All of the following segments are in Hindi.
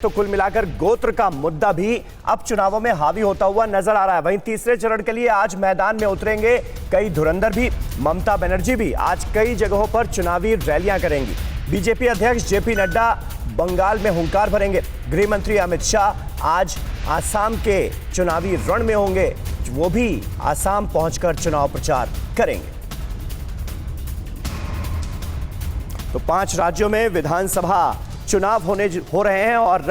तो कुल मिलाकर गोत्र का मुद्दा भी अब चुनावों में हावी होता हुआ नजर आ रहा है। वहीं तीसरे चरण के लिए आज मैदान में उतरेंगे कई धुरंधर भी। ममता बनर्जी भी आज कई जगहों पर चुनावी रैलियां करेंगी। बीजेपी अध्यक्ष जेपी नड्डा बंगाल में हुंकार भरेंगे। गृह मंत्री अमित शाह आज आसाम के चुनावी रण में होंगे, वो भी आसाम पहुंचकर चुनाव प्रचार करेंगे। तो 5 राज्यों में विधानसभा चुनाव हो रहे हैं और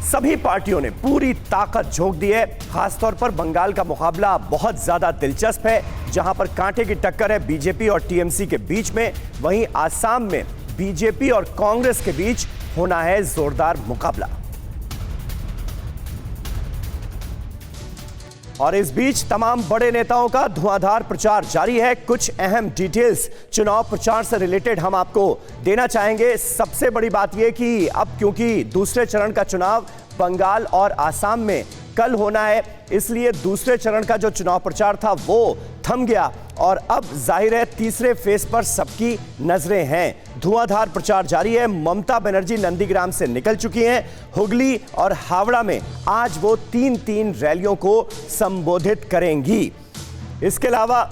सभी पार्टियों ने पूरी ताकत झोंक दी है। खासतौर पर बंगाल का मुकाबला बहुत ज्यादा दिलचस्प है, जहां पर कांटे की टक्कर है बीजेपी और टीएमसी के बीच में। वहीं आसाम में बीजेपी और कांग्रेस के बीच होना है जोरदार मुकाबला। और इस बीच तमाम बड़े नेताओं का धुआंधार प्रचार जारी है। कुछ अहम डिटेल्स चुनाव प्रचार से रिलेटेड हम आपको देना चाहेंगे। सबसे बड़ी बात यह कि अब क्योंकि दूसरे चरण का चुनाव बंगाल और आसाम में कल होना है, इसलिए दूसरे चरण का जो चुनाव प्रचार था वो थम गया और अब जाहिर है तीसरे फेज पर सबकी नजरें हैं। धुआंधार प्रचार जारी है। ममता बनर्जी नंदीग्राम से निकल चुकी हैं। हुगली और हावड़ा में आज वो 3-3 रैलियों को संबोधित करेंगी। इसके अलावा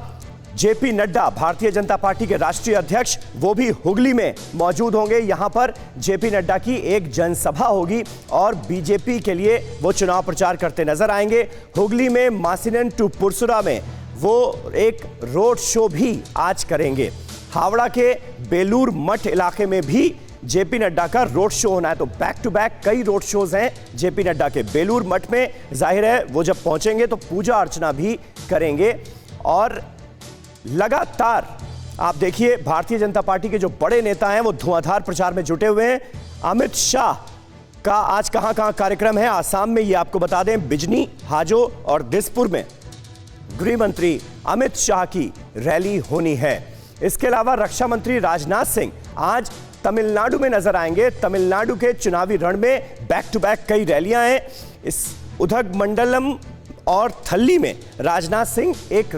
जेपी नड्डा भारतीय जनता पार्टी के राष्ट्रीय अध्यक्ष, वो भी हुगली में मौजूद होंगे। यहां पर जेपी नड्डा की एक जनसभा होगी और बीजेपी के लिए वो चुनाव प्रचार करते नजर आएंगे। हुगली में मासिनन टू पुरसुरा में वो एक रोड शो भी आज करेंगे। हावड़ा के बेलूर मठ इलाके में भी जेपी नड्डा का रोड शो होना है। तो बैक टू बैक कई रोड शोज हैं जेपी नड्डा के। बेलूर मठ में जाहिर है वो जब पहुंचेंगे तो पूजा अर्चना भी करेंगे। और लगातार आप देखिए भारतीय जनता पार्टी के जो बड़े नेता हैं वो धुआंधार प्रचार में जुटे हुए हैं। अमित शाह का आज कहां कार्यक्रम है आसाम में, ये आपको बता दें। बिजनी, हाजो और दिसपुर में गृह मंत्री अमित शाह की रैली होनी है। इसके अलावा रक्षा मंत्री राजनाथ सिंह आज तमिलनाडु में नजर आएंगे। तमिलनाडु के चुनावी रण में बैक टू बैक कई रैलियां हैं। इस उदगमंडलम और थल्ली में राजनाथ सिंह एक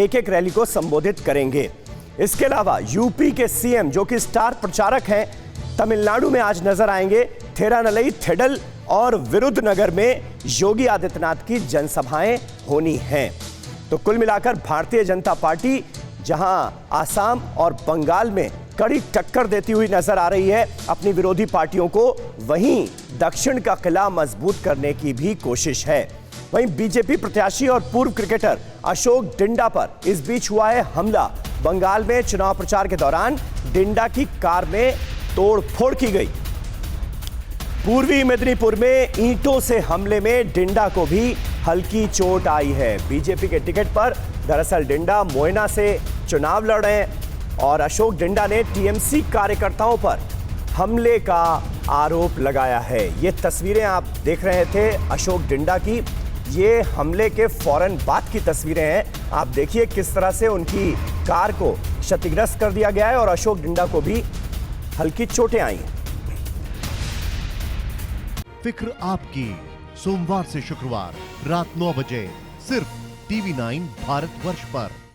एक रैली को संबोधित करेंगे। इसके अलावा यूपी के सीएम जो कि स्टार प्रचारक हैं, तमिलनाडु में आज नजर आएंगे। थेरानलई, थेडल और विरुद्धनगर में योगी आदित्यनाथ की जनसभाएं होनी हैं। तो कुल मिलाकर भारतीय जनता पार्टी जहां आसाम और बंगाल में कड़ी टक्कर देती हुई नजर आ रही है अपनी विरोधी पार्टियों को, वहीं दक्षिण का किला मजबूत करने की भी कोशिश है। वहीं बीजेपी प्रत्याशी और पूर्व क्रिकेटर अशोक डिंडा पर इस बीच हुआ है हमला। बंगाल में चुनाव प्रचार के दौरान डिंडा की कार में तोड़फोड़ की गई। पूर्वी मेदिनीपुर में ईंटों से हमले में डिंडा को भी हल्की चोट आई है। बीजेपी के टिकट पर दरअसल डिंडा मोयना से चुनाव लड़ रहे हैं और अशोक डिंडा ने टीएमसी कार्यकर्ताओं पर हमले का आरोप लगाया है। ये तस्वीरें आप देख रहे थे अशोक डिंडा की, ये हमले के फौरन बाद की तस्वीरें हैं। आप देखिए किस तरह से उनकी कार को क्षतिग्रस्त कर दिया गया है और अशोक डिंडा को भी हल्की चोटें आई हैं। फिक्र आपकी, सोमवार से शुक्रवार रात 9 बजे सिर्फ TV9 भारतवर्ष पर।